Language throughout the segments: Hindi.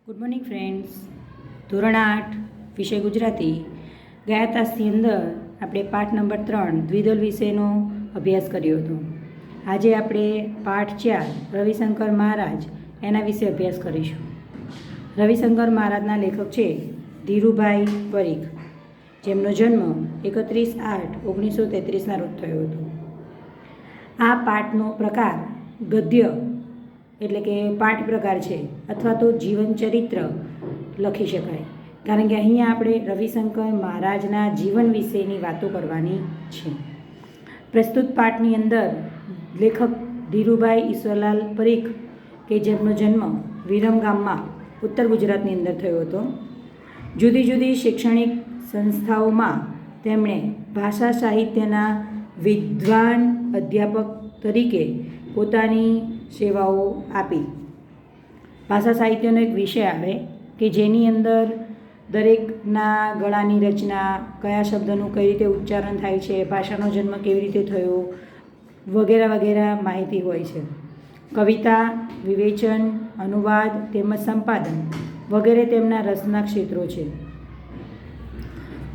Good morning friends. ધોરણ 8 વિષય ગુજરાતી. ગયા તાસની અંદર આપણે પાઠ નંબર 3 દ્વિદલ વિષયનો અભ્યાસ કર્યો હતો. આજે આપણે પાઠ 4 રવિશંકર મહારાજ એના વિશે અભ્યાસ કરીશું. રવિશંકર મહારાજના લેખક છે ધીરુભાઈ પરીખ, જેમનો જન્મ 31/8/1933 રોજ થયો હતો. આ પાઠનો પ્રકાર ગદ્ય એટલે કે પાઠ પ્રકાર છે અથવા તો જીવન ચરિત્ર લખી શકાય, કારણ કે અહીંયા આપણે રવિશંકર મહારાજના જીવન વિશેની વાતો કરવાની છે. પ્રસ્તુત પાઠની અંદર લેખક ધીરુભાઈ ઈશ્વરલાલ પરીખ કે જેમનો જન્મ વિરમ ગામમાં ઉત્તર ગુજરાતની અંદર થયો હતો, જુદી જુદી શૈક્ષણિક સંસ્થાઓમાં તેમણે ભાષા સાહિત્યના વિદ્વાન અધ્યાપક તરીકે પોતાની સેવાઓ આપી. ભાષા સાહિત્યનો એક વિષય આવે કે જેની અંદર દરેકના ગળાની રચના, કયા શબ્દનું કઈ રીતે ઉચ્ચારણ થાય છે, ભાષાનો જન્મ કેવી રીતે થયો વગેરે વગેરે માહિતી હોય છે. કવિતા, વિવેચન, અનુવાદ તેમજ સંપાદન વગેરે તેમના રસના ક્ષેત્રો છે.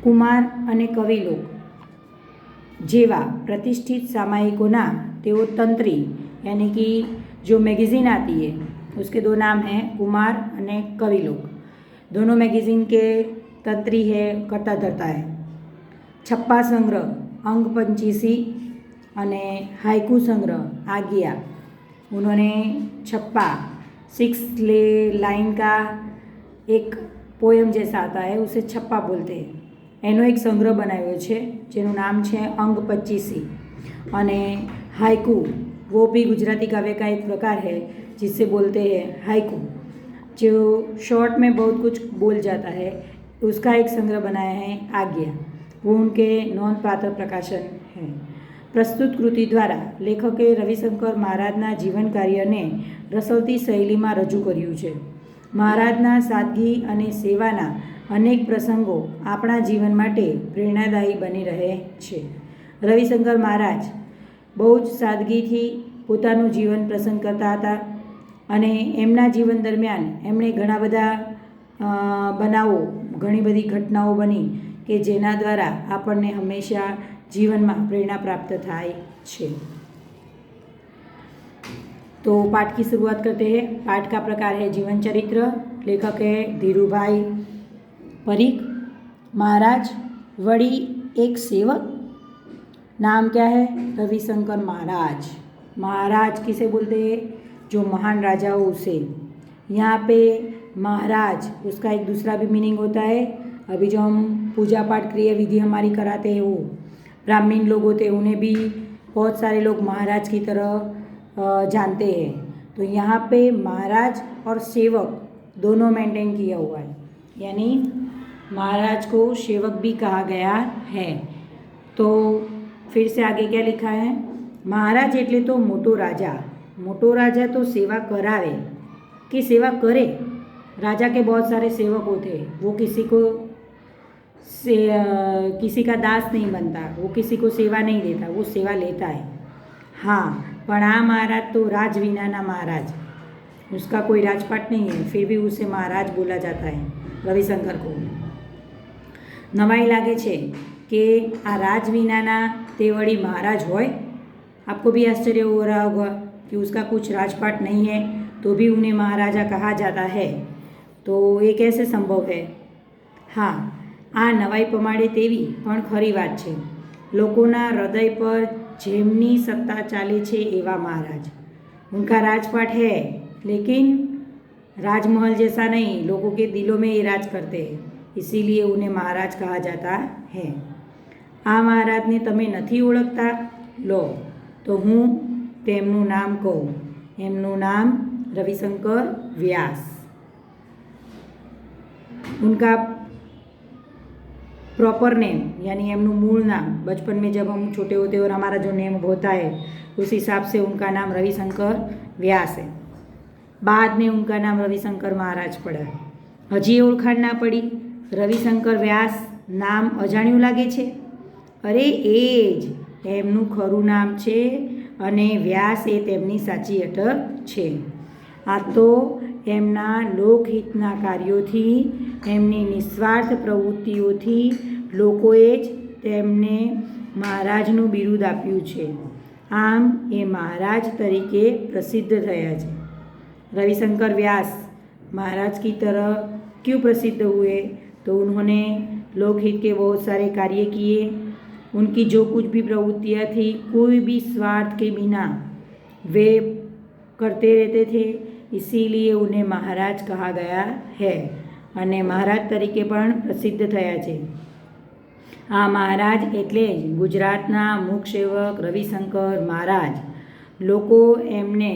કુમાર અને કવિલોક જેવા પ્રતિષ્ઠિત સામાયિકોના તેઓ તંત્રી, यानी कि जो मैगज़ीन आती है उसके दो नाम हैं कुमार અને कविलोक. दोनों मैगज़ीन के तंत्री है, करता धरता है. छप्पा संग्रह अंग पंचीसी અને हाइकू संग्रह आ गया. उन्होंने छप्पा 6 लाइन का एक पोयम जैसा आता है उसे छप्पा बोलते हैं. એનો એક સંગ્રહ બનાવ્યો છે જેનું નામ છે अंग पंचीसी. અને हाइकू वो भी गुजराती काव्य का एक प्रकार है जिससे बोलते हैं हाइकू, जो शॉर्ट में बहुत कुछ बोल जाता है. उसका एक संग्रह बनाया है आज्ञा. वो उनके नोंधपात्र प्रकाशन है. प्रस्तुत कृति द्वारा लेखके रविशंकर महाराजना जीवन कार्यने रसवती शैलीमां रजू कर्युं छे. महाराजना सादगी અને સેવાના અનેક પ્રસંગો આપણા જીવન માટે પ્રેરણાદાયી બની રહે છે. રવિશંકર મહારાજ બહુ જ સાદગીથી પોતાનું જીવન પસંદ કરતા હતા અને એમના જીવન દરમિયાન એમણે ઘણા બધા બનાવો, ઘણી બધી ઘટનાઓ બની કે જેના દ્વારા આપણને હંમેશા જીવનમાં પ્રેરણા પ્રાપ્ત થાય છે. तो पाठ की शुरुआत करते हैं. पाठ का प्रकार है जीवन चरित्र. लेखक है धीरुभाई परीख. महाराज वड़ी एक सेवक. नाम क्या है? रविशंकर महाराज. महाराज किसे बोलते हैं? जो महान राजा हो उसे. यहाँ पे महाराज उसका एक दूसरा भी मीनिंग होता है. अभी जो हम पूजा पाठ क्रिया विधि हमारी कराते हैं वो ब्राह्मण लोग होते हैं, उन्हें भी बहुत सारे लोग महाराज की तरह जानते हैं. तो यहाँ पे महाराज और सेवक दोनों मेंटेन किया हुआ है, यानी महाराज को सेवक भी कहा गया है. तो फिर से आगे क्या लिखा है? महाराज एटले तो मोटो राजा. मोटो राजा तो सेवा करावे कि सेवा करे. राजा के बहुत सारे सेवक होते हैं, वो किसी का दास नहीं बनता, वो किसी को सेवा नहीं देता, वो सेवा लेता है. हाँ, पर आ महाराज तो राज विनाना महाराज, उसका कोई राजपाट नहीं है, फिर भी उसे महाराज बोला जाता है. रविशंकर को नवाई लागे छे कि आ राज विनाना ते वड़ी महाराज होय. आपको भी आश्चर्य हो रहा होगा कि उसका कुछ राजपाट नहीं है तो भी उन्हें महाराजा कहा जाता है. तो ये कैसे संभव है? हाँ, आ नवाई पमाड़े तेवी पण खरी बात छे. लोकोना हृदय पर जेमनी सत्ता चाले छे एवा महाराज. उनका राजपाट है लेकिन राजमहल जैसा नहीं, लोगों के दिलों में ये राज करते हैं, इसीलिए उन्हें महाराज कहा जाता है. आ महाराज ने तमे नहीं ओळखता? लो तो हूँ तेमનું नाम कहूँ. एमનું नाम रविशंकर व्यास. उनका प्रॉपर नेम यानी एमનું मूल नाम, बचपन में जब हम छोटे होते और हमारा जो नेम होता है उस हिसाब से उनका नाम रविशंकर व्यास है. बाद में उनका नाम रविशंकर महाराज पड़ा. हजी ओळखाण ना पड़ी? रविशंकर व्यास नाम अजाण्યું लागे छे? अरे ए ज એમનું ખરું નામ છે અને વ્યાસ એ તેમની સાચી અટક છે. આ તો એમના લોકહિતના કાર્યોથી, એમની નિસ્વાર્થ પ્રવૃત્તિઓથી લોકોએ જ તેમને મહારાજનું બિરુદ આપ્યું છે. આમ એ મહારાજ તરીકે પ્રસિદ્ધ થયા છે. रविशंकर व्यास महाराज की तरह क्यों प्रसिद्ध हुए? तो उन्होंने लोकहित के बहुत सारे कार्य किए. उनकी जो कुछ भी प्रवृत्तियाँ थी कोई भी स्वार्थ के बिना वे करते रहते थे, इसीलिए उन्हें महाराज कहा गया है અને મહારાજ તરીકે પણ પ્રસિદ્ધ થયા છે. આ મહારાજ એટલે જ ગુજરાતના મુખસેવક રવિશંકર મહારાજ. લોકો એમને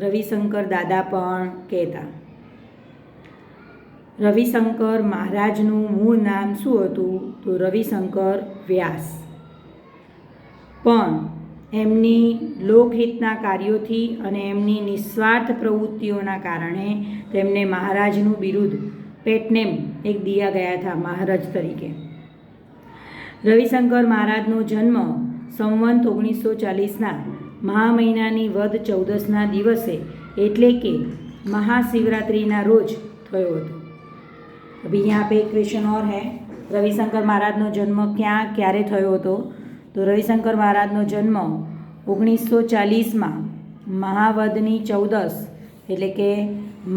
રવિશંકર દાદા પણ કહેતા. રવિશંકર મહારાજનું મૂળ નામ શું હતું? તો રવિશંકર વ્યાસ. પણ એમની લોકહિતના કાર્યોથી અને એમની નિસ્વાર્થ પ્રવૃત્તિઓના કારણે તેમને મહારાજનું બિરુદ પેટનેમ એક દિયા ગયા હતા મહારાજ તરીકે. રવિશંકર મહારાજનો જન્મ સંવંત 1940ના મહા મહિનાની વદ 14ના દિવસે એટલે કે महाशिवरात्रि रोज थयो हतो। अभी यहाँ पे एक क्वेश्चन और है, रविशंकर महाराज नो जन्म क्या क्यारे थयो हतो? तो रविशंकर महाराज नो जन्म 1940 में महावदनी 14 एटले के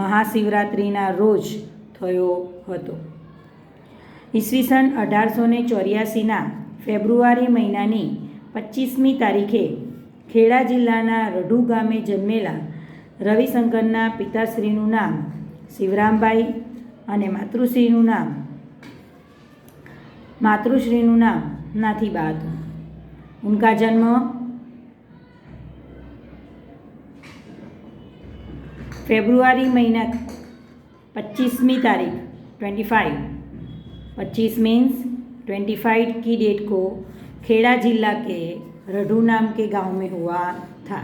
महाशिवरात्रि रोज थयो हतो। ईस्वीसन 1884 फेब्रुआरी महीनानी 25मी तारीखे खेड़ा जिल्लाना रढू गामे जन्मेला रविशंकरना पिताश्रीનું नाम शिवरामबाई અને मातृश्रीનું नाम नाथीबा હતું। उनका जन्म फेब्रुआरी महीना 25मी तारीख 25 मीन्स 25 की डेट को खेड़ा जिला के रढू नाम के गांव में हुआ था।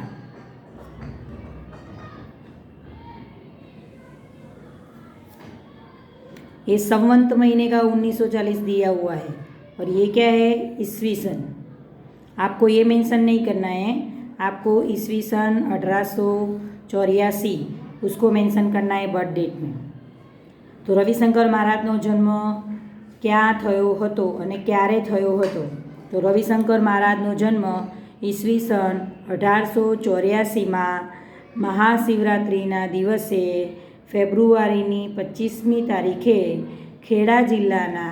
ये संवंत महीने का 1940 दिया हुआ है और ये क्या है? ईस्वी सन। आपको ये मेंशन नहीं करना है, आपको ईस्वी सन 1884 उसको मेंशन करना है बर्थ डेट में। तो रविशंकर महाराजનો જન્મ ક્યાં થયો હતો અને ક્યારે થયો હતો? તો રવિશંકર મહારાજનો જન્મ ઈસવી સન 1884માં મહાશિવરાત્રિના દિવસે ફેબ્રુઆરીની 25મી તારીખે ખેડા જિલ્લાના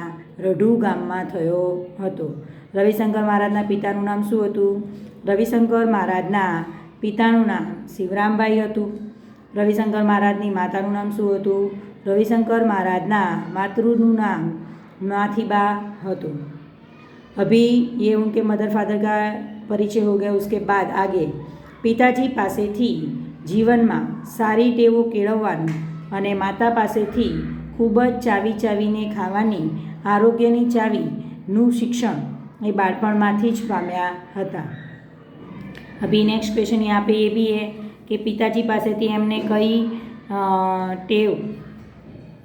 રઢુ ગામમાં થયો હતો। રવિશંકર મહારાજના પિતાનું નામ શું હતું? રવિશંકર મહારાજના પિતાનું નામ શિવરામબાઈ હતું। રવિશંકર મહારાજની માતાનું નામ શું હતું? रविशंकर महाराजना मातृનું नाम नाथीबा હતું। अभी ये उनके मदर फादर का परिचय हो गया। उसके बाद आगे पिताजी पासेथी जीवનમાં સારી ટેવો કેળવવાનું અને માતા પાસેથી ખૂબ જ ચાવી ચાવીને ખાવાની આરોગ્યની ચાવીનું શિક્ષણ એ બાળપણમાંથી જ પામ્યા હતા। अभी नेक्स्ट क्वेश्चन यहाँ पे ये भी है कि पिताजी पासेथी एमने कई टेव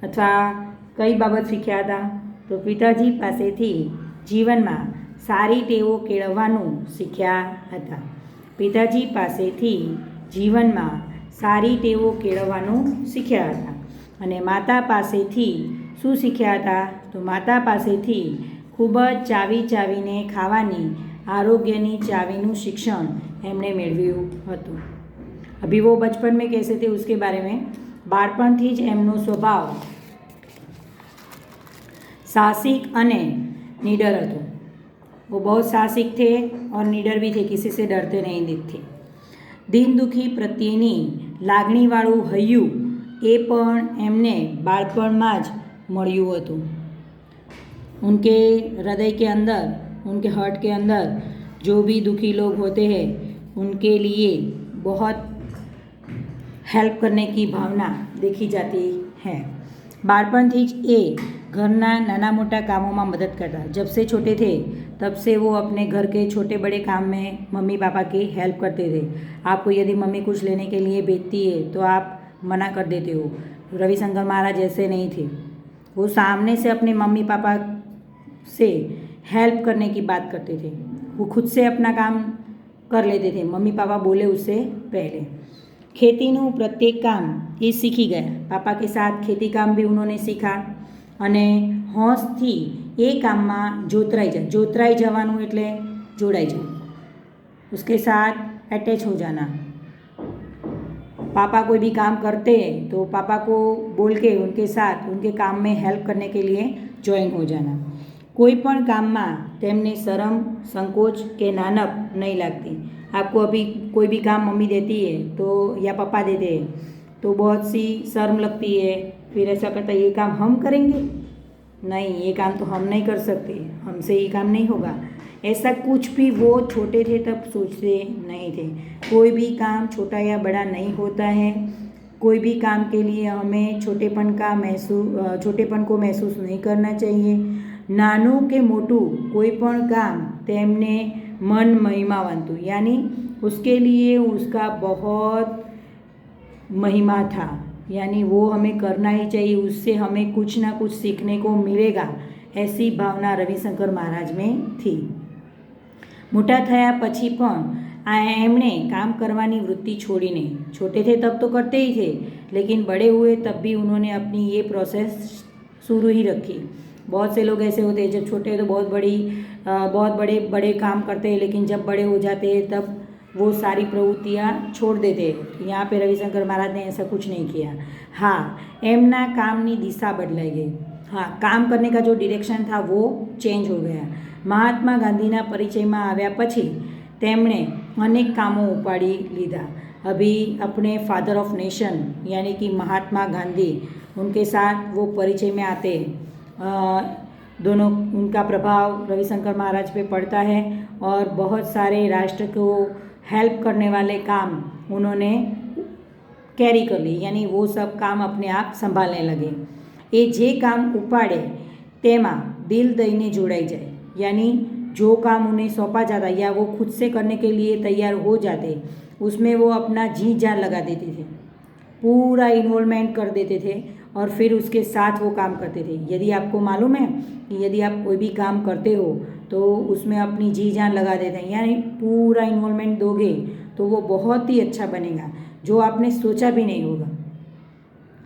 अथवा कई बाबत शीख्या था? तो पिताजी पासेथी जीवनमा सारी टेवो केळववानुं शीख्या हता। पिताजी पासेथी जीवनमा सारी टेवो केळववानुं शीख्या हता। अने माता पासेथी शुं शीख्या हता? तो माता पासेथी खूब ज चावी चावीने खावानी आरोग्यनी चावीनुं शिक्षण एमणे मेळव्युं हतुं। अभी वो बचपन में कैसे थे उसके बारे में। बाळपणथी ज एमनो स्वभाव साहसिक अने निडर हतो। वो बहुत साहसिक थे और निडर भी थे, किसी से डरते नहीं थे। दीन दुखी प्रत्येनी लागणीवाळुं हૈયું એ પણ એમને બાળપણમાં જ મળ્યું હતું। उनके हृदय के अंदर, उनके हार्ट के अंदर जो भी दुखी लोग होते हैं उनके लिए बहुत हेल्प करने की भावना देखी जाती है। बाळपणथी ज ए घरना नाना मोटा कामों में मदद करता। जब से छोटे थे तब से वो अपने घर के छोटे बड़े काम में मम्मी पापा की हेल्प करते थे। आपको यदि मम्मी कुछ लेने के लिए भेजती है तो आप मना कर देते हो। रविशंकर महाराज ऐसे नहीं थे। वो सामने से अपने मम्मी पापा से हेल्प करने की बात करते थे। वो खुद से अपना काम कर लेते थे, मम्मी पापा बोले उससे पहले। ખેતીનું પ્રત્યેક કામ એ શીખી ગયા. પાપા કે સાથ ખેતી काम भी उन्होंने सीखा અને હોંશથી એ કામમાં જોતરાઈ જવાનું એટલે જોડાઈ જવું. उसके साथ अटैच हो जाना. पापा कोई भी काम करते हैं तो पापा को बोल के उनके साथ उनके काम में हेल्प करने के लिए ज्वाइन हो जाना. कोई पण कामમાં તેમને શરમ संकोच के नानप नहीं लगती. आपको अभी कोई भी काम मम्मी देती है तो या पापा देते हैं तो बहुत सी शर्म लगती है, फिर ऐसा करता है ये काम हम करेंगे, नहीं ये काम तो हम नहीं कर सकते, हमसे ये काम नहीं होगा. ऐसा कुछ भी वो छोटे थे तब सोचते नहीं थे. कोई भी काम छोटा या बड़ा नहीं होता है. कोई भी काम के लिए हमें छोटेपन को महसूस नहीं करना चाहिए. नानू के मोटू कोई पण काम तेमने मन महिमावंतु यानी उसके लिए उसका बहुत महिमा था, यानी वो हमें करना ही चाहिए, उससे हमें कुछ ना कुछ सीखने को मिलेगा, ऐसी भावना रविशंकर महाराज में थी. मोटा थया पछी पण एमणे काम करवानी वृत्ति छोड़ीने, छोटे थे तब तो करते ही थे, लेकिन बड़े हुए तब भी उन्होंने अपनी ये प्रोसेस शुरू ही रखी. बहुत से लोग ऐसे होते हैं जब छोटे तो बहुत बड़े काम करते हैं, लेकिन जब बड़े हो जाते हैं तब वो सारी प्रवृत्तियाँ छोड़ देते हैं. यहाँ पे रविशंकर महाराज ने ऐसा कुछ नहीं किया. हाँ, एमना कामनी दिशा बदलाई गई. हाँ, काम करने का जो डिरेक्शन था वो चेंज हो गया. महात्मा गांधीना परिचयમાં આવ્યા પછી તેમણે અનેક કામો ઉપાડી લીધા. अभी अपने फादर ऑफ नेशन यानी कि महात्मा गांधी उनके साथ वो परिचय में आते. दोनों उनका प्रभाव रविशंकर महाराज पे पड़ता है और बहुत सारे राष्ट्र को हेल्प करने वाले काम उन्होंने कैरी कर ली, यानी वो सब काम अपने आप संभालने लगे. ये जे काम उपाड़े तेमा दिल दईने जोड़ाई जाए, यानी जो काम उन्हें सौंपा जाता या वो खुद से करने के लिए तैयार हो जाते उसमें वो अपना जी जान लगा देते थे, पूरा इन्वॉल्वमेंट कर देते थे और फिर उसके साथ वो काम करते थे. यदि आपको मालूम है कि यदि आप कोई भी काम करते हो तो उसमें अपनी जी जान लगा देते हैं, यानी पूरा इन्वॉल्वमेंट दोगे तो वो बहुत ही अच्छा बनेगा जो आपने सोचा भी नहीं होगा.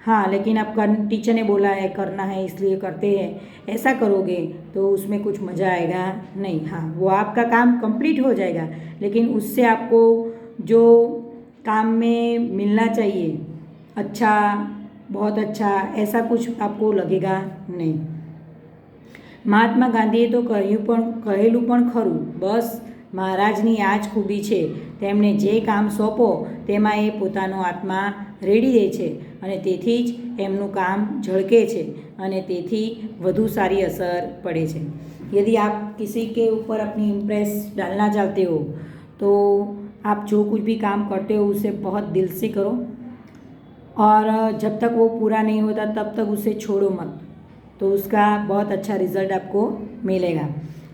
हाँ, लेकिन आप टीचर ने बोला है करना है इसलिए करते हैं, ऐसा करोगे तो उसमें कुछ मज़ा आएगा नहीं. हाँ, वो आपका काम कंप्लीट हो जाएगा, लेकिन उससे आपको जो काम में मिलना चाहिए अच्छा, बहुत अच्छा, ऐसा कुछ आपको लगेगा नहीं. મહાત્મા ગાંધીએ તો કહેલું પણ ખરું, બસ મહારાજની આ જ ખૂબી છે, તેમણે જે કામ સોંપો તેમાં એ પોતાનો આત્મા રેડી દે છે અને તેથી જ એમનું કામ ઝળકે છે અને તેથી વધુ સારી અસર પડે છે. यदि आप किसी के ऊपर अपनी इम्प्रेस डालना चाहते हो तो आप जो कुछ भी काम करते हो उसे बहुत दिल से करो और जब तक वो पूरा नहीं होता तब तक उसे छोड़ो मत, तो उसका बहुत अच्छा रिज़ल्ट आपको मिलेगा.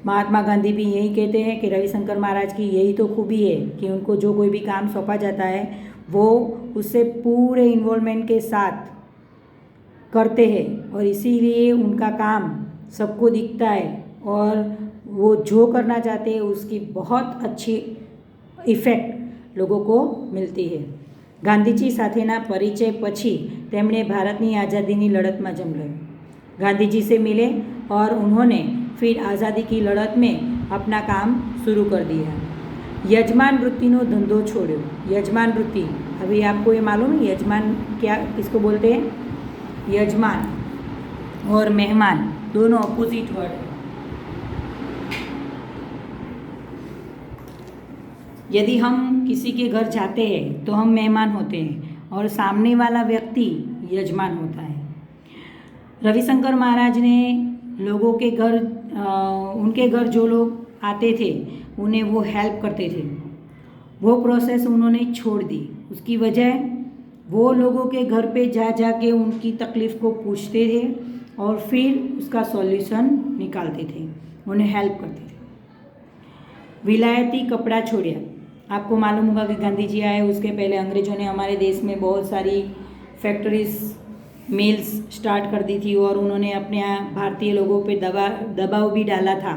महात्मा गांधी भी यही कहते हैं कि रविशंकर महाराज की यही तो खूबी है कि उनको जो कोई भी काम सौंपा जाता है वो उससे पूरे इन्वॉल्वमेंट के साथ करते हैं और इसीलिए उनका काम सबको दिखता है और वो जो करना चाहते हैं उसकी बहुत अच्छी इफ़ेक्ट लोगों को मिलती है. ગાંધીજી સાથેના પરિચય પછી તેમણે ભારતની આઝાદીની લડતમાં જંપલાવ્યું. गांधी जी से मिले और उन्होंने फिर आज़ादी की लड़त में अपना काम शुरू कर दिया. यजमान वृत्तिनो धंधो छोड़ो. यजमान वृत्ति, अभी आपको ये मालूम है यजमान क्या किसको बोलते हैं? यजमान और मेहमान दोनों अपोजिट वर्ड है. यदि हम किसी के घर जाते हैं तो हम मेहमान होते हैं और सामने वाला व्यक्ति यजमान होता है. रविशंकर महाराज ने लोगों के घर उनके घर जो लोग आते थे उन्हें वो हेल्प करते थे, वो प्रोसेस उन्होंने छोड़ दी. उसकी वजह वो लोगों के घर पे जा के उनकी तकलीफ़ को पूछते थे और फिर उसका सॉल्यूशन निकालते थे, उन्हें हेल्प करते थे. विलायती कपड़ा छोड़ा. आपको मालूम होगा कि गांधी जी आए उसके पहले अंग्रेज़ों ने हमारे देश में बहुत सारी फैक्ट्रीज मिल्स स्टार्ट कर दी थी और उन्होंने अपने भारतीय लोगों पे दबाव भी डाला था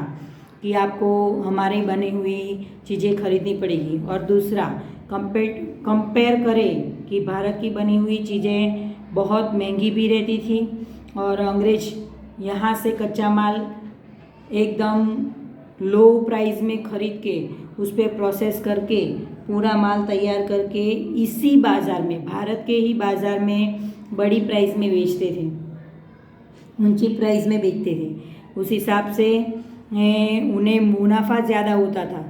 कि आपको हमारी बनी हुई चीज़ें खरीदनी पड़ेगी. और दूसरा कंपेयर करें कि भारत की बनी हुई चीज़ें बहुत महंगी भी रहती थी और अंग्रेज यहाँ से कच्चा माल एकदम लो प्राइस में ख़रीद के उस पर प्रोसेस करके पूरा माल तैयार करके इसी बाज़ार में, भारत के ही बाज़ार में बड़ी प्राइस में बेचते थे, ऊंची प्राइस में बेचते थे। उस हिसाब से उन्हें मुनाफा ज़्यादा होता था,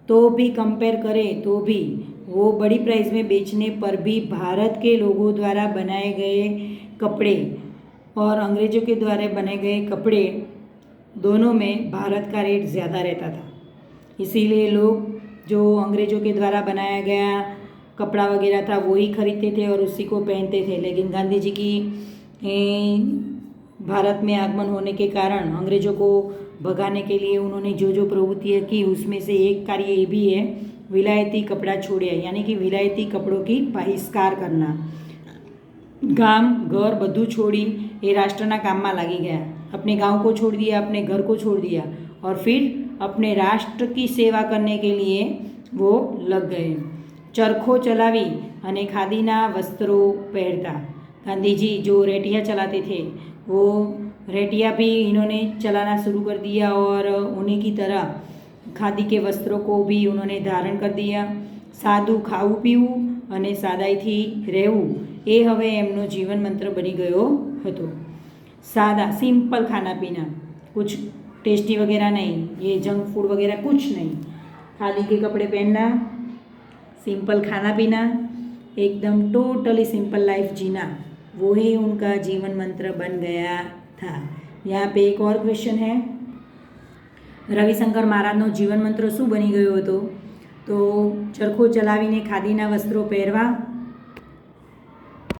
तो भी कंपेयर करें तो भी वो बड़ी प्राइस में बेचने पर भी भारत के लोगों द्वारा बनाए गए कपड़े और अंग्रेज़ों के द्वारा बनाए गए कपड़े दोनों में भारत का रेट ज़्यादा रहता था। इसीलिए लोग जो अंग्रेज़ों के द्वारा बनाया गया कपड़ा वगैरह था वही खरीदते थे और उसी को पहनते थे। लेकिन गांधी जी की भारत में आगमन होने के कारण अंग्रेज़ों को भगाने के लिए उन्होंने जो जो प्रवृत्तियाँ की उसमें से एक कार्य ये भी है, विलायती कपड़ा छोड़िया, यानी कि विलायती कपड़ों की बहिष्कार करना। ગામ ઘર બધું છોડી એ રાષ્ટ્રના કામમાં લાગી गया, अपने गांव को छोड़ दिया, अपने घर को छोड़ दिया और फिर अपने राष्ट्र की सेवा करने के लिए वो लग गए। चरखो चलावी અને ખાદીના वस्त्रों पहनता। गांधी जी जो रेटिया चलाते थे वो रेटिया भी इन्होंने चलाना शुरू कर दिया और उन्हीं की तरह खादी के वस्त्रों को भी उन्होंने धारण कर दिया। सादું ખાવું પીવું અને સાદાઈથી રહેવું એ હવે એમનો જીવન મંત્ર બની ગયો હતો। सादा सिंपल खाना पीना, कुछ टेस्टी वगैरह नहीं, ये जंक फूड वगैरह कुछ नहीं, खादी के कपड़े पहनना, सिंपल खाना पीना, एकदम टोटली सिंपल लाइफ जीना, वो ही उनका जीवन मंत्र बन गया था। यहाँ पे एक और क्वेश्चन है, રવિશંકર મહારાજનો જીવન મંત્ર શું બની ગયો હતો? તો ચરખો ચલાવીને ખાદીના વસ્ત્રો પહેરવા,